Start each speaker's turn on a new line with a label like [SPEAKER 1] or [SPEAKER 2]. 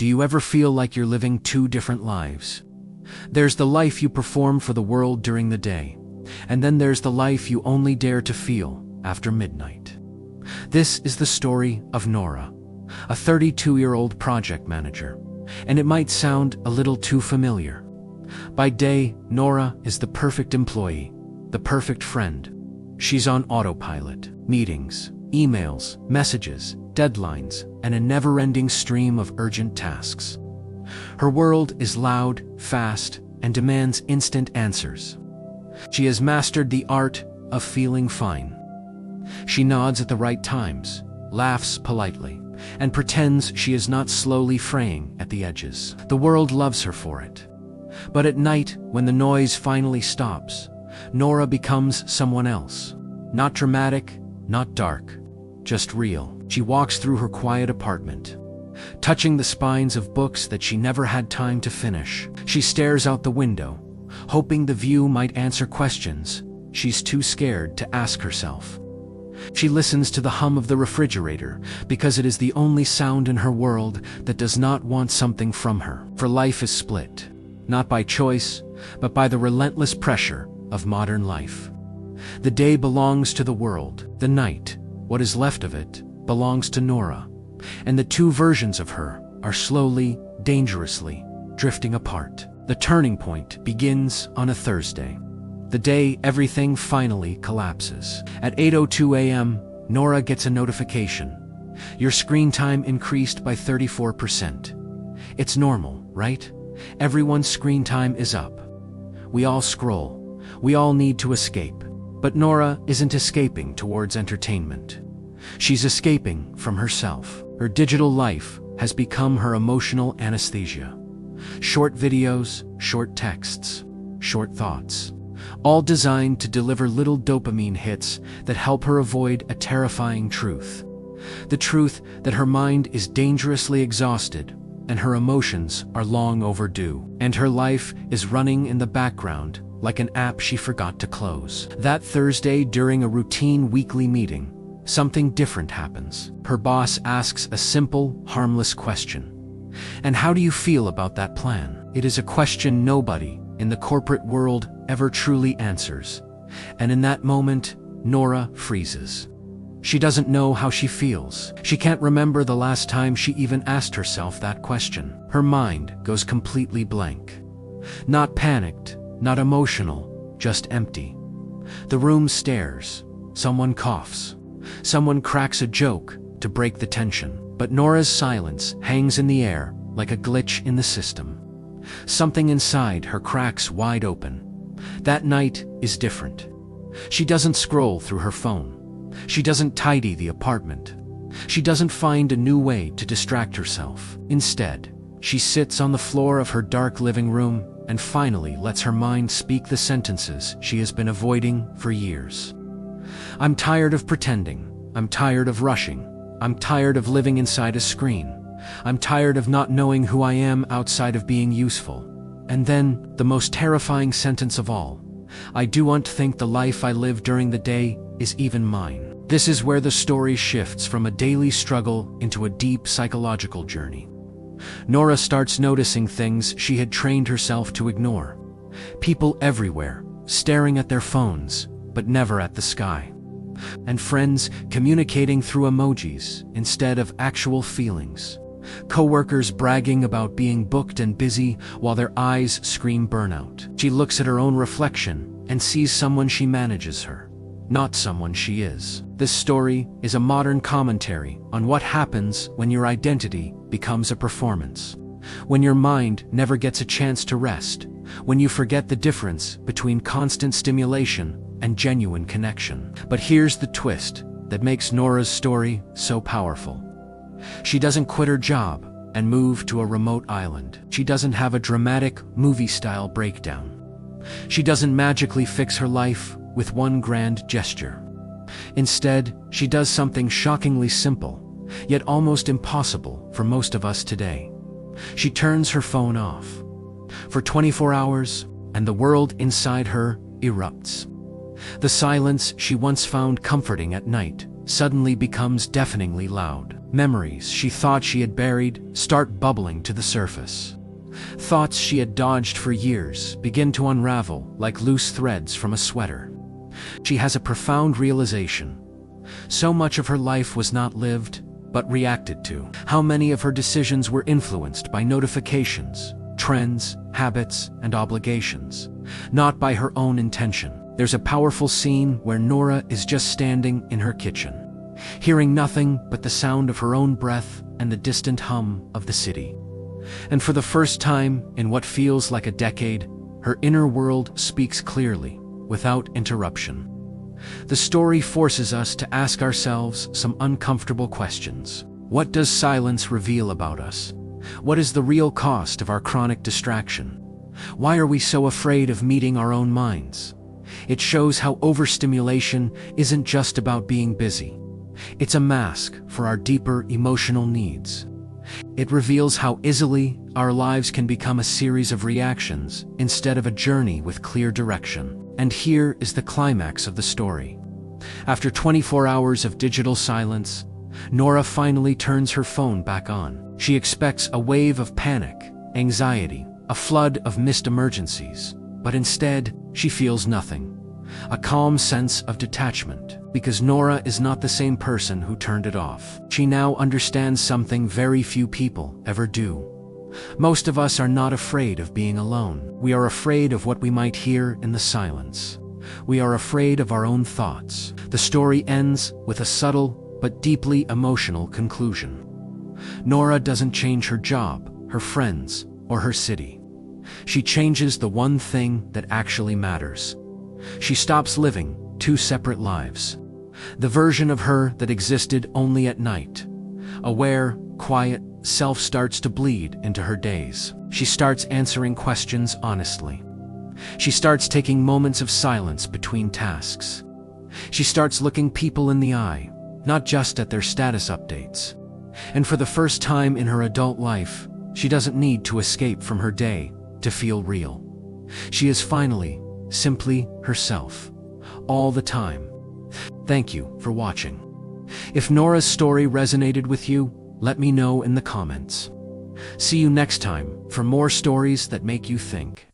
[SPEAKER 1] Do you ever feel like you're living two different lives? There's the life you perform for the world during the day, and then there's the life you only dare to feel after midnight. This is the story of Nora, a 32-year-old project manager, and it might sound a little too familiar. By day, Nora is the perfect employee, the perfect friend. She's on autopilot, meetings, emails, messages, deadlines, and a never-ending stream of urgent tasks. Her world is loud, fast, and demands instant answers. She has mastered the art of feeling fine. She nods at the right times, laughs politely, and pretends she is not slowly fraying at the edges. The world loves her for it. But at night, when the noise finally stops, Nora becomes someone else. Not dramatic, not dark, just real. She walks through her quiet apartment, touching the spines of books that she never had time to finish. She stares out the window, hoping the view might answer questions she's too scared to ask herself. She listens to the hum of the refrigerator because it is the only sound in her world that does not want something from her. For life is split, not by choice, but by the relentless pressure of modern life. The day belongs to the world. The night, what is left of it, belongs to Nora. And the two versions of her are slowly, dangerously drifting apart. The turning point begins on a Thursday, the day everything finally collapses. At 8:02 a.m., Nora gets a notification. Your screen time increased by 34%. It's normal, right? Everyone's screen time is up. We all scroll. We all need to escape. But Nora isn't escaping towards entertainment. She's escaping from herself. Her digital life has become her emotional anesthesia. Short videos, short texts, short thoughts, all designed to deliver little dopamine hits that help her avoid a terrifying truth. The truth that her mind is dangerously exhausted and her emotions are long overdue, and her life is running in the background like an app she forgot to close. That Thursday, during a routine weekly meeting, something different happens. Her boss asks a simple, harmless question. And how do you feel about that plan? It is a question nobody in the corporate world ever truly answers. And in that moment, Nora freezes. She doesn't know how she feels. She can't remember the last time she even asked herself that question. Her mind goes completely blank. Not panicked, not emotional, just empty. The room stares. Someone coughs. Someone cracks a joke to break the tension. But Nora's silence hangs in the air like a glitch in the system. Something inside her cracks wide open. That night is different. She doesn't scroll through her phone. She doesn't tidy the apartment. She doesn't find a new way to distract herself. Instead, she sits on the floor of her dark living room and finally lets her mind speak the sentences she has been avoiding for years. I'm tired of pretending. I'm tired of rushing. I'm tired of living inside a screen. I'm tired of not knowing who I am outside of being useful. And then, the most terrifying sentence of all, I don't think the life I live during the day is even mine. This is where the story shifts from a daily struggle into a deep psychological journey. Nora starts noticing things she had trained herself to ignore. People everywhere, staring at their phones, but never at the sky. And friends communicating through emojis instead of actual feelings. Coworkers bragging about being booked and busy while their eyes scream burnout. She looks at her own reflection and sees someone she manages her, not someone she is. This story is a modern commentary on what happens when your identity becomes a performance. When your mind never gets a chance to rest. When you forget the difference between constant stimulation and genuine connection. But here's the twist that makes Nora's story so powerful. She doesn't quit her job and move to a remote island. She doesn't have a dramatic movie-style breakdown. She doesn't magically fix her life with one grand gesture. Instead, she does something shockingly simple, yet almost impossible for most of us today. She turns her phone off. For 24 hours, and the world inside her erupts. The silence she once found comforting at night suddenly becomes deafeningly loud. Memories she thought she had buried start bubbling to the surface. Thoughts she had dodged for years begin to unravel like loose threads from a sweater. She has a profound realization. So much of her life was not lived, but reacted to. How many of her decisions were influenced by notifications, trends, habits, and obligations, not by her own intention. There's a powerful scene where Nora is just standing in her kitchen, hearing nothing but the sound of her own breath and the distant hum of the city. And for the first time in what feels like a decade, her inner world speaks clearly, without interruption. The story forces us to ask ourselves some uncomfortable questions. What does silence reveal about us? What is the real cost of our chronic distraction? Why are we so afraid of meeting our own minds? It shows how overstimulation isn't just about being busy. It's a mask for our deeper emotional needs. It reveals how easily our lives can become a series of reactions instead of a journey with clear direction. And here is the climax of the story. After 24 hours of digital silence, Nora finally turns her phone back on. She expects a wave of panic, anxiety, a flood of missed emergencies, but instead, she feels nothing. A calm sense of detachment, because Nora is not the same person who turned it off. She now understands something very few people ever do. Most of us are not afraid of being alone. We are afraid of what we might hear in the silence. We are afraid of our own thoughts. The story ends with a subtle but deeply emotional conclusion. Nora doesn't change her job, her friends, or her city. She changes the one thing that actually matters. She stops living two separate lives. The version of her that existed only at night. Aware, quiet self starts to bleed into her days. She starts answering questions honestly. She starts taking moments of silence between tasks. She starts looking people in the eye, not just at their status updates. And for the first time in her adult life, she doesn't need to escape from her day to feel real. She is finally, simply herself, all the time. Thank you for watching. If Nora's story resonated with you, let me know in the comments. See you next time for more stories that make you think.